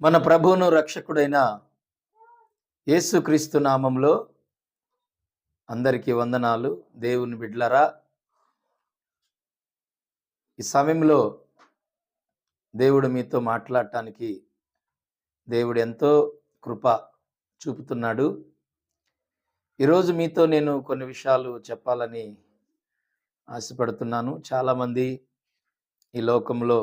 మన ప్రభువును రక్షకుడైన యేసుక్రీస్తు నామంలో అందరికీ వందనాలు. దేవుని బిడ్డలారా, ఈ సమయంలో దేవుడు మీతో మాట్లాడటానికి దేవుడు ఎంతో కృప చూపుతున్నాడు. ఈరోజు మీతో నేను కొన్ని విషయాలు చెప్పాలని ఆశపడుతున్నాను. చాలామంది ఈ లోకంలో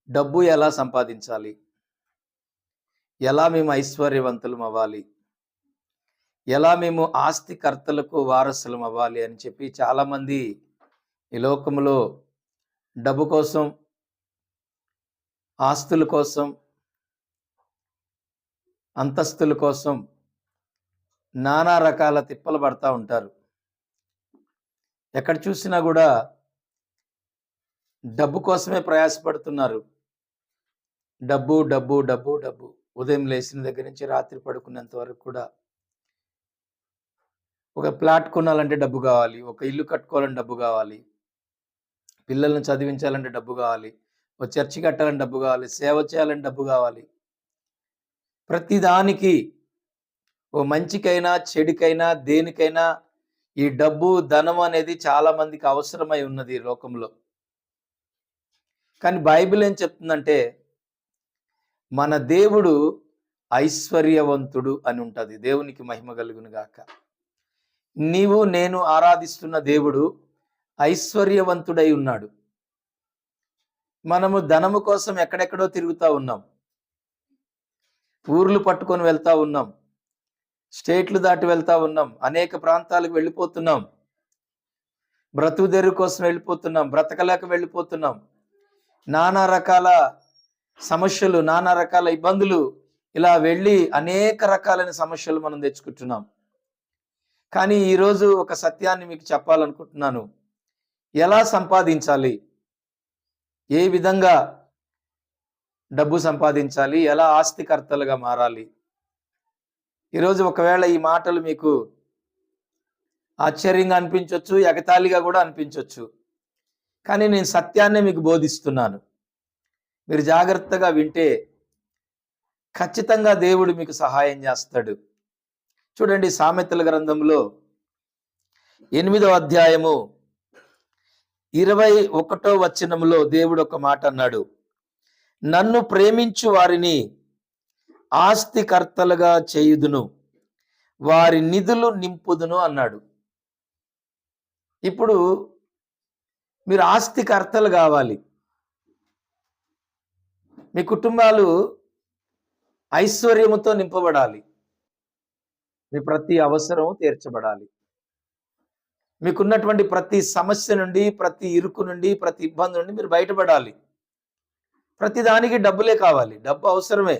డబ్బు ఎలా సంపాదించాలి, ఎలా మేము ఐశ్వర్యవంతులం అవ్వాలి, ఎలా మేము ఆస్తికర్తలకు వారసులం అవ్వాలి అని చెప్పి చాలామంది ఈ లోకంలో డబ్బు కోసం, ఆస్తుల కోసం, అంతస్తుల కోసం నానా రకాల తిప్పలు పడతా ఉంటారు. ఎక్కడ చూసినా కూడా డబ్బు కోసమే ప్రయాసపడుతున్నారు. డబ్బు డబ్బు డబ్బు డబ్బు ఉదయం లేచిన దగ్గర నుంచి రాత్రి పడుకునేంత వరకు కూడా ఒక ప్లాట్ కొనాలంటే డబ్బు కావాలి, ఒక ఇల్లు కట్టుకోవాలంటే డబ్బు కావాలి, పిల్లల్ని చదివించాలంటే డబ్బు కావాలి, ఒక చర్చి కట్టాలంటే డబ్బు కావాలి, సేవ చేయాలంటే డబ్బు కావాలి. ప్రతిదానికి, ఓ మంచికైనా చెడుకైనా దేనికైనా ఈ డబ్బు ధనం అనేది చాలా మందికి అవసరమై ఉన్నది ఈ లోకంలో. కానీ బైబిల్ ఏం చెప్తుందంటే మన దేవుడు ఐశ్వర్యవంతుడు అని ఉంటుంది. దేవునికి మహిమ కలుగును గాక. నీవు నేను ఆరాధిస్తున్న దేవుడు ఐశ్వర్యవంతుడై ఉన్నాడు. మనము ధనము కోసం ఎక్కడెక్కడో తిరుగుతూ ఉన్నాం, ఊర్లు పట్టుకొని వెళ్తా ఉన్నాం, స్టేట్లు దాటి వెళ్తా ఉన్నాం, అనేక ప్రాంతాలకు వెళ్ళిపోతున్నాం, బ్రతుకుదెరువు కోసం వెళ్ళిపోతున్నాం, బ్రతకలేక వెళ్ళిపోతున్నాం. నానా రకాల సమస్యలు, నానా రకాల ఇబ్బందులు, ఇలా వెళ్ళి అనేక రకాలైన సమస్యలు మనం తెచ్చుకుంటున్నాం. కానీ ఈరోజు ఒక సత్యాన్ని మీకు చెప్పాలనుకుంటున్నాను. ఎలా సంపాదించాలి, ఏ విధంగా డబ్బు సంపాదించాలి, ఎలా ఆస్తికర్తలుగా మారాలి. ఈరోజు ఒకవేళ ఈ మాటలు మీకు ఆశ్చర్యంగా అనిపించవచ్చు, ఎగతాళిగా కూడా అనిపించవచ్చు. కానీ నేను సత్యాన్నే మీకు బోధిస్తున్నాను. మీరు జాగ్రత్తగా వింటే ఖచ్చితంగా దేవుడు మీకు సహాయం చేస్తాడు. చూడండి, సామెతల గ్రంథంలో 8వ అధ్యాయము 21వ వచనంలో దేవుడు ఒక మాట అన్నాడు. నన్ను ప్రేమించు వారిని ఆస్తికర్తలుగా చేయుదును, వారి నిధులు నింపుదును అన్నాడు. ఇప్పుడు మీరు ఆస్తికర్తలు కావాలి. మీ కుటుంబాలు ఐశ్వర్యముతో నింపబడాలి. మీ ప్రతి అవసరం తీర్చబడాలి. మీకున్నటువంటి ప్రతి సమస్య నుండి, ప్రతి ఇరుకు నుండి, ప్రతి ఇబ్బంది నుండి మీరు బయటపడాలి. ప్రతి దానికి డబ్బులే కావాలి, డబ్బు అవసరమే.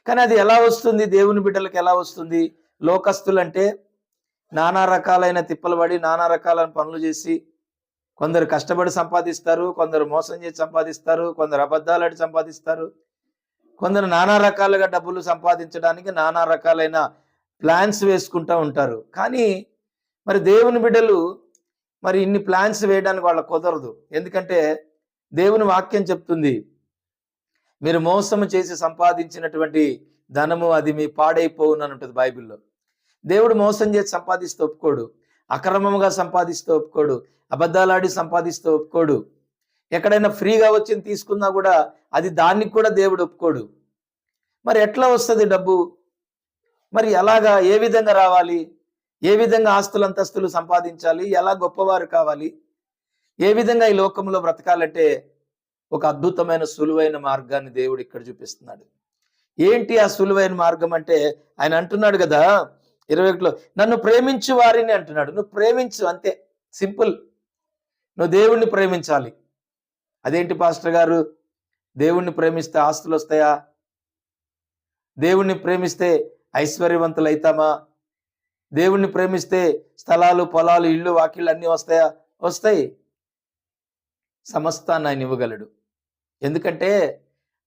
కానీ అది ఎలా వస్తుంది? దేవుని బిడ్డలకు ఎలా వస్తుంది? లోకస్తులంటే నానా రకాలైన తిప్పలు పడి, నానా రకాలైన పనులు చేసి, కొందరు కష్టపడి సంపాదిస్తారు, కొందరు మోసం చేసి సంపాదిస్తారు, కొందరు అబద్ధాలాడి సంపాదిస్తారు, కొందరు నానా రకాలుగా డబ్బులు సంపాదించడానికి నానా రకాలైన ప్లాన్స్ వేసుకుంటూ ఉంటారు. కానీ మరి దేవుని బిడ్డలు మరి ఇన్ని ప్లాన్స్ వేయడానికి వాళ్ళకు కుదరదు. ఎందుకంటే దేవుని వాక్యం చెప్తుంది, మీరు మోసము చేసి సంపాదించినటువంటి ధనము అది మీ పాడైపోవును అని ఉంటుంది బైబిల్లో. దేవుడు మోసం చేసి సంపాదిస్తూ ఒప్పుకోడు, అక్రమంగా సంపాదిస్తూ ఒప్పుకోడు, అబద్ధాలాడి సంపాదిస్తూ ఒప్పుకోడు. ఎక్కడైనా ఫ్రీగా వచ్చింది తీసుకున్నా కూడా అది దానికి కూడా దేవుడు ఒప్పుకోడు. మరి ఎట్లా వస్తుంది డబ్బు? మరి ఎలాగా, ఏ విధంగా రావాలి? ఏ విధంగా ఆస్తులు అంతస్తులు సంపాదించాలి? ఎలా గొప్పవారు కావాలి? ఏ విధంగా ఈ లోకంలో బ్రతకాలంటే ఒక అద్భుతమైన సులువైన మార్గాన్ని దేవుడు ఇక్కడ చూపిస్తున్నాడు. ఏంటి ఆ సులువైన మార్గం అంటే, ఆయన అంటున్నాడు కదా 21లో, నన్ను ప్రేమించు వారిని అంటున్నాడు. నువ్వు ప్రేమించు, అంతే, సింపుల్. నువ్వు దేవుణ్ణి ప్రేమించాలి. అదేంటి పాస్టర్ గారు, దేవుణ్ణి ప్రేమిస్తే ఆస్తులు వస్తాయా? దేవుణ్ణి ప్రేమిస్తే ఐశ్వర్యవంతులు అవుతామా? దేవుణ్ణి ప్రేమిస్తే స్థలాలు, పొలాలు, ఇళ్ళు, వాకిళ్ళు అన్నీ వస్తాయా? వస్తాయి. సమస్తాన్ని ఆయన ఇవ్వగలడు. ఎందుకంటే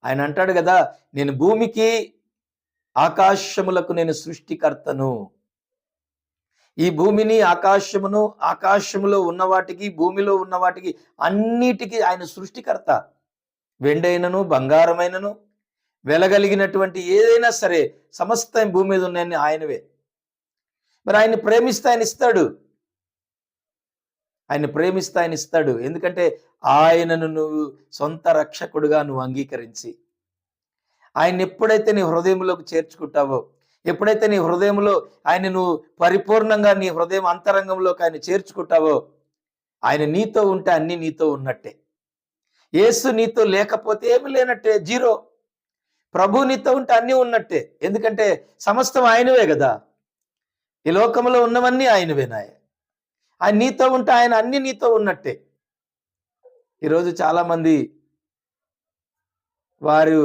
ఆయన అంటాడు కదా, నేను భూమికి ఆకాశములకు నేను సృష్టికర్తను. ఈ భూమిని, ఆకాశమును, ఆకాశములో ఉన్న వాటికి, భూమిలో ఉన్న వాటికి అన్నిటికీ ఆయన సృష్టికర్త. వెండైనను బంగారమైనను వెలగలిగినటువంటి ఏదైనా సరే సమస్తం భూమి మీద ఉన్నాయని ఆయనవే. మరి ఆయన్ని ప్రేమిస్తే ఆయన ఇస్తాడు. ఆయన్ని ప్రేమిస్తే ఆయన ఇస్తాడు. ఎందుకంటే ఆయనను నువ్వు సొంత రక్షకుడుగా నువ్వు అంగీకరించి ఆయన్ని ఎప్పుడైతే నీ హృదయంలోకి చేర్చుకుంటావో, ఎప్పుడైతే నీ హృదయంలో ఆయన నువ్వు పరిపూర్ణంగా నీ హృదయం అంతరంగంలోకి ఆయన చేర్చుకుంటావో, ఆయన నీతో ఉంటే అన్ని నీతో ఉన్నట్టే. యేసు నీతో లేకపోతే ఏమి లేనట్టే, జీరో. ప్రభు నీతో ఉంటే అన్నీ ఉన్నట్టే. ఎందుకంటే సమస్తం ఆయనవే కదా. ఈ లోకంలో ఉన్నవన్నీ ఆయనవేనాయ. ఆయన నీతో ఉంటే ఆయన అన్ని నీతో ఉన్నట్టే. ఈరోజు చాలామంది వారు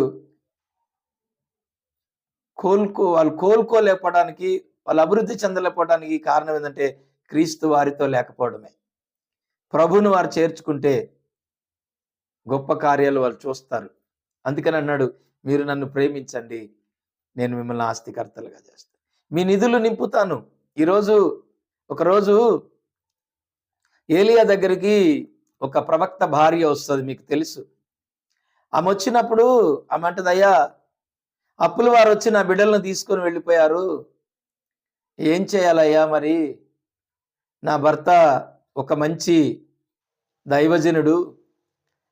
వాళ్ళు కోలుకోలేకపోవడానికి, వాళ్ళు అభివృద్ధి చెందలేకపోవడానికి కారణం ఏంటంటే క్రీస్తు వారితో లేకపోవడమే. ప్రభువును వారు చేర్చుకుంటే గొప్ప కార్యాలు వాళ్ళు చూస్తారు. అందుకని అన్నాడు, మీరు నన్ను ప్రేమించండి, నేను మిమ్మల్ని ఆస్తికర్తలుగా చేస్తాను, మీ నిధులు నింపుతాను. ఒకరోజు ఏలియా దగ్గరికి ఒక ప్రవక్త భార్య వస్తుంది, మీకు తెలుసు. ఆమె వచ్చినప్పుడు ఆమె అంటది, అయ్యా అప్పుల వారు వచ్చి నా బిడ్డలను తీసుకొని వెళ్ళిపోయారు, ఏం చేయాలయ్యా? మరి నా భర్త ఒక మంచి దైవజనుడు,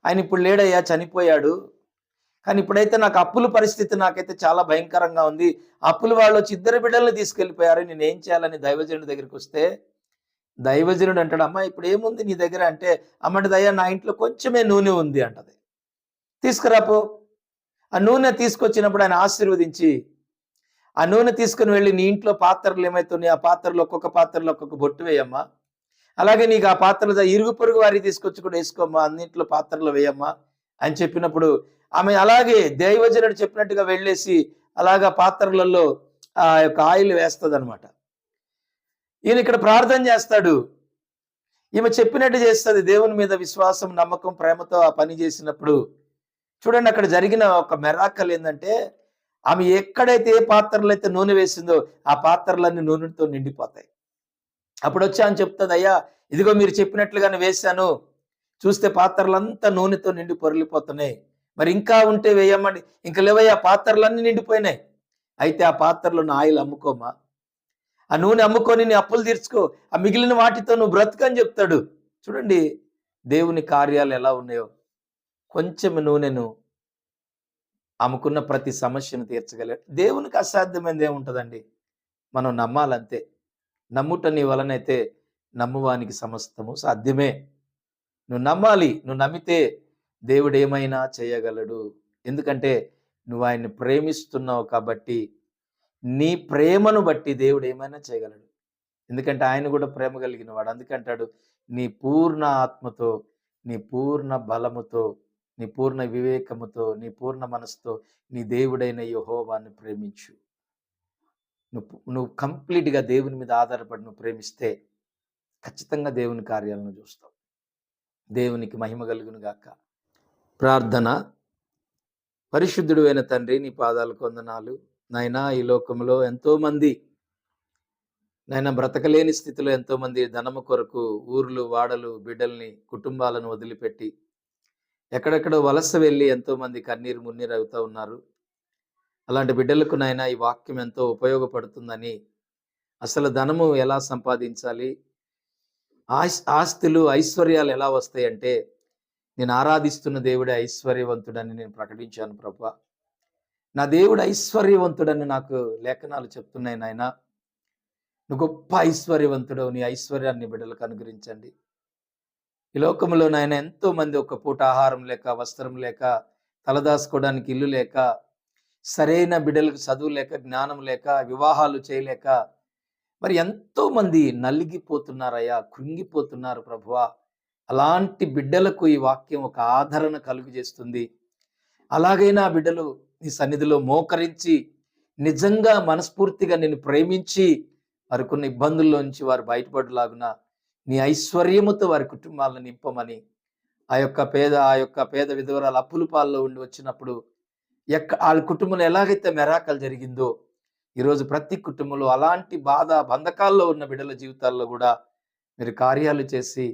ఆయన ఇప్పుడు లేడయ్యా, చనిపోయాడు. కానీ ఇప్పుడైతే నాకు అప్పుల పరిస్థితి నాకైతే చాలా భయంకరంగా ఉంది. అప్పుల వాళ్ళు వచ్చి 2 బిడ్డలను తీసుకెళ్ళిపోయారు, నేను ఏం చేయాలని దైవజనుడి దగ్గరికి వస్తే దైవజనుడు అంటాడు, అమ్మ ఇప్పుడు ఏముంది నీ దగ్గర అంటే, అమ్మటిది అయ్యా నా ఇంట్లో కొంచెమే నూనె ఉంది అంటది. తీసుకురాపో. ఆ నూనె తీసుకొచ్చినప్పుడు ఆయన ఆశీర్వదించి ఆ నూనె తీసుకుని వెళ్ళి నీ ఇంట్లో పాత్రలు ఏమైతున్నాయి, ఆ పాత్రలో ఒక్కొక్క పాత్రలో ఒక్కొక్క బొట్టు వేయమ్మా, అలాగే నీకు ఆ పాత్రలు ఇరుగు పొరుగు వారి తీసుకొచ్చి కూడా వేసుకోమ్మా, అన్నింటిలో పాత్రలు వేయమ్మా అని చెప్పినప్పుడు ఆమె అలాగే దైవజనుడు చెప్పినట్టుగా వెళ్ళేసి అలాగా పాత్రలలో ఆ యొక్క ఆయిల్ వేస్తుంది అనమాట. ఈయన ఇక్కడ ప్రార్థన చేస్తాడు, ఈమె చెప్పినట్టు చేస్తుంది. దేవుని మీద విశ్వాసం, నమ్మకం, ప్రేమతో ఆ పని చేసినప్పుడు చూడండి, అక్కడ జరిగిన ఒక మెరాకల్ ఏంటంటే, ఆమె ఎక్కడైతే ఏ పాత్రలు అయితే నూనె వేసిందో ఆ పాత్రలన్నీ నూనెతో నిండిపోతాయి. అప్పుడు వచ్చి అని చెప్తుంది, అయ్యా ఇదిగో మీరు చెప్పినట్లుగానే వేశాను, చూస్తే పాత్రలంతా నూనెతో నిండి పొరలిపోతున్నాయి, మరి ఇంకా ఉంటే వేయమ్మని. ఇంకా లేవయ్యా, పాత్రలన్నీ నిండిపోయినాయి. అయితే ఆ పాత్రలో నా ఆయిల్ అమ్ముకోమా, ఆ నూనె అమ్ముకొని నీ అప్పులు తీర్చుకో, ఆ మిగిలిన వాటితో నువ్వు బ్రతుకని చెప్తాడు. చూడండి దేవుని కార్యాలు ఎలా ఉన్నాయో. కొంచెం నూనెను అమ్ముకున్న ప్రతి సమస్యను తీర్చగలడు. దేవునికి అసాధ్యమైనది ఏముంటుందండి? మనం నమ్మాలంతే. నమ్ముట నీ వలనైతే నమ్మువానికి సమస్తము సాధ్యమే. నువ్వు నమ్మాలి. నువ్వు నమ్మితే దేవుడు ఏమైనా చేయగలడు. ఎందుకంటే నువ్వు ఆయన్ని ప్రేమిస్తున్నావు కాబట్టి, నీ ప్రేమను బట్టి దేవుడు ఏమైనా చేయగలడు. ఎందుకంటే ఆయన కూడా ప్రేమ కలిగిన వాడు. అందుకంటాడు, నీ పూర్ణ ఆత్మతో, నీ పూర్ణ బలముతో, నీ పూర్ణ వివేకముతో, నీ పూర్ణ మనసుతో నీ దేవుడైన యెహోవాను ప్రేమించు. నువ్వు కంప్లీట్గా దేవుని మీద ఆధారపడి నువ్వు ప్రేమిస్తే ఖచ్చితంగా దేవుని కార్యాలను చూస్తావు. దేవునికి మహిమ కలుగును గాక. ప్రార్థన. పరిశుద్ధుడు అయిన తండ్రి, నీ పాదాలకు వందనాలు. నాయనా, ఈ లోకంలో ఎంతోమంది నాయనా బ్రతకలేని స్థితిలో ఎంతోమంది ధనము కొరకు ఊర్లు, వాడలు, బిడ్డల్ని, కుటుంబాలను వదిలిపెట్టి ఎక్కడెక్కడో వలస వెళ్ళి ఎంతోమంది కన్నీరు మున్నీరు అవుతూ ఉన్నారు. అలాంటి బిడ్డలకు నాయనా ఈ వాక్యం ఎంతో ఉపయోగపడుతుందని, అసలు ధనము ఎలా సంపాదించాలి, ఆస్తులు, ఐశ్వర్యాలు ఎలా వస్తాయంటే, నేను ఆరాధిస్తున్న దేవుడే ఐశ్వర్యవంతుడని నేను ప్రకటించాను ప్రభువా. నా దేవుడు ఐశ్వర్యవంతుడని నాకు లేఖనాలు చెప్తున్నాయి నాయనా. నువ్వు గొప్ప ఐశ్వర్యవంతుడు, నీ ఐశ్వర్యాన్ని బిడ్డలకు అనుగ్రహించండి. ఈ లోకంలో నాయన ఎంతో మంది ఒక పూట ఆహారం లేక, వస్త్రం లేక, తలదాసుకోవడానికి ఇల్లు లేక, సరైన బిడ్డలకు చదువు లేక, జ్ఞానం లేక, వివాహాలు చేయలేక మరి ఎంతో మంది నలిగిపోతున్నారయ్యా, కృంగిపోతున్నారు ప్రభువా. అలాంటి బిడ్డలకు ఈ వాక్యం ఒక ఆదరణ కలుగు చేస్తుంది. అలాగైనా బిడ్డలు నీ సన్నిధిలో మోకరించి నిజంగా మనస్ఫూర్తిగా నేను ప్రేమించి వారికున్న ఇబ్బందుల్లోంచి వారు బయటపడలాగున నీ ఐశ్వర్యముతో వారి కుటుంబాలను నింపమని, ఆ యొక్క పేద విధవరాలు అప్పుల పాల్లో ఉండి వచ్చినప్పుడు వాళ్ళ కుటుంబంలో ఎలాగైతే మెరాకలు జరిగిందో, ఈరోజు ప్రతి కుటుంబంలో అలాంటి బాధ బంధకాల్లో ఉన్న బిడ్డల జీవితాల్లో కూడా మీరు కార్యాలు చేసి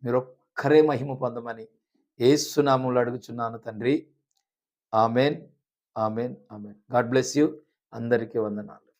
మీరు ఒక్కరే మహిమ పొందమని యేసు నామములో అడుగుచున్నాను తండ్రి. Amen, amen, amen. God bless you. అందరికీ వందనాలు.